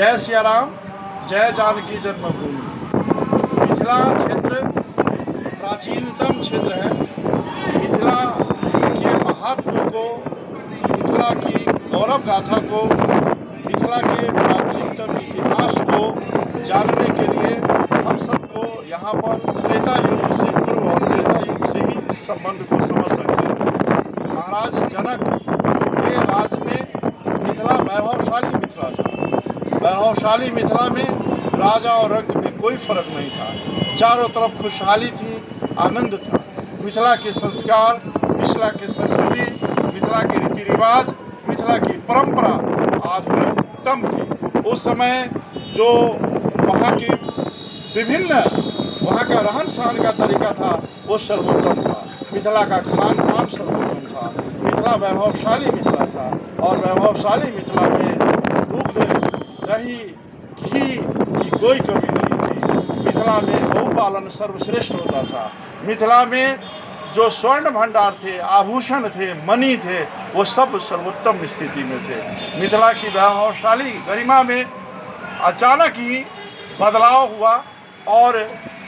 जय सिया राम, जय जानकी जन्मभूमि। मिथिला क्षेत्र प्राचीनतम क्षेत्र है। मिथिला के महत्व को, मिथिला की गौरव गाथा को, मिथिला के प्राचीनतम इतिहास को जानने के लिए हम सबको यहाँ पर त्रेता युग से पूर्व और त्रेता युग से ही इस संबंध को समझ सकते हैं। महाराज जनक के राज में मिथिला वैभवशाली मिथिला था। वैभवशाली मिथिला में राजा और रंक में कोई फर्क नहीं था। चारों तरफ खुशहाली थी, आनंद था। मिथिला के संस्कार, मिथिला की संस्कृति, मिथिला के रीति रिवाज, मिथिला की परंपरा आधुनिकतम थी। उस समय जो वहाँ की वहाँ का रहन सहन का तरीका था वो सर्वोत्तम था। मिथिला का खान पान सर्वोत्तम था। मिथिला वैभवशाली मिथिला था और वैभवशाली मिथिला में दूध, दही, घी की कोई कमी नहीं थी। मिथिला में गौपालन सर्वश्रेष्ठ होता था। मिथिला में जो स्वर्ण भंडार थे, आभूषण थे, मणि थे, वो सब सर्वोत्तम स्थिति में थे। मिथिला की वैभवशाली गरिमा में अचानक ही बदलाव हुआ और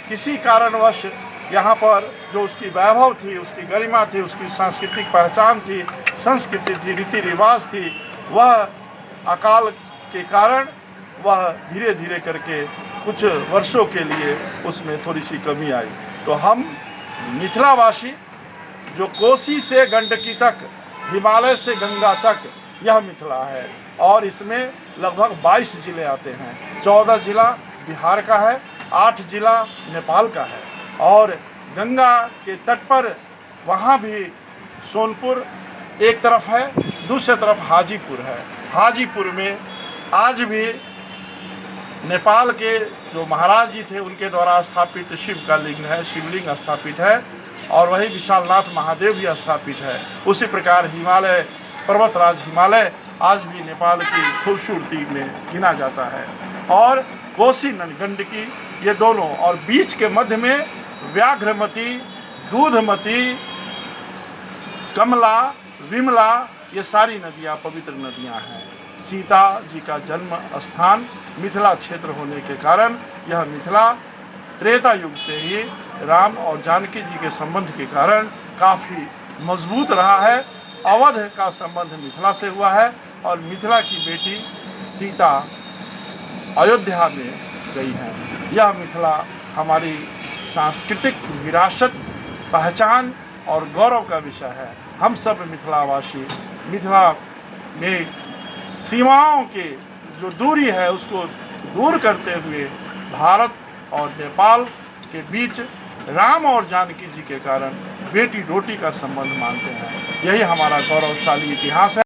किसी कारणवश यहाँ पर जो उसकी वैभव थी, उसकी गरिमा थी, उसकी सांस्कृतिक पहचान थी, संस्कृति थी, रीति रिवाज थी, वह अकाल के कारण वह धीरे धीरे करके कुछ वर्षों के लिए उसमें थोड़ी सी कमी आई। तो हम मिथिलावासी जो कोसी से गंडकी तक, हिमालय से गंगा तक, यह मिथिला है और इसमें लगभग 22 जिले आते हैं। 14 जिला बिहार का है, 8 जिला नेपाल का है और गंगा के तट पर वहाँ भी सोनपुर एक तरफ है, दूसरी तरफ हाजीपुर है। हाजीपुर में आज भी नेपाल के जो महाराज जी थे उनके द्वारा स्थापित शिव का लिंग है, शिवलिंग स्थापित है और वही विशालनाथ महादेव भी स्थापित है। उसी प्रकार हिमालय, पर्वतराज हिमालय आज भी नेपाल की खूबसूरती में गिना जाता है। और कोसी गंडकी ये दोनों, और बीच के मध्य में व्याघ्रमती, दूधमती, कमला, विमला, ये सारी नदियाँ पवित्र नदियाँ हैं। सीता जी का जन्म स्थान मिथिला क्षेत्र होने के कारण यह मिथिला त्रेता युग से ही राम और जानकी जी के संबंध के कारण काफ़ी मजबूत रहा है। अवध का संबंध मिथिला से हुआ है और मिथिला की बेटी सीता अयोध्या में गई है। यह मिथिला हमारी सांस्कृतिक विरासत, पहचान और गौरव का विषय है। हम सब मिथिलावासी मिथिला में सीमाओं के जो दूरी है उसको दूर करते हुए भारत और नेपाल के बीच राम और जानकी जी के कारण बेटी रोटी का संबंध मानते हैं। यही हमारा गौरवशाली इतिहास है।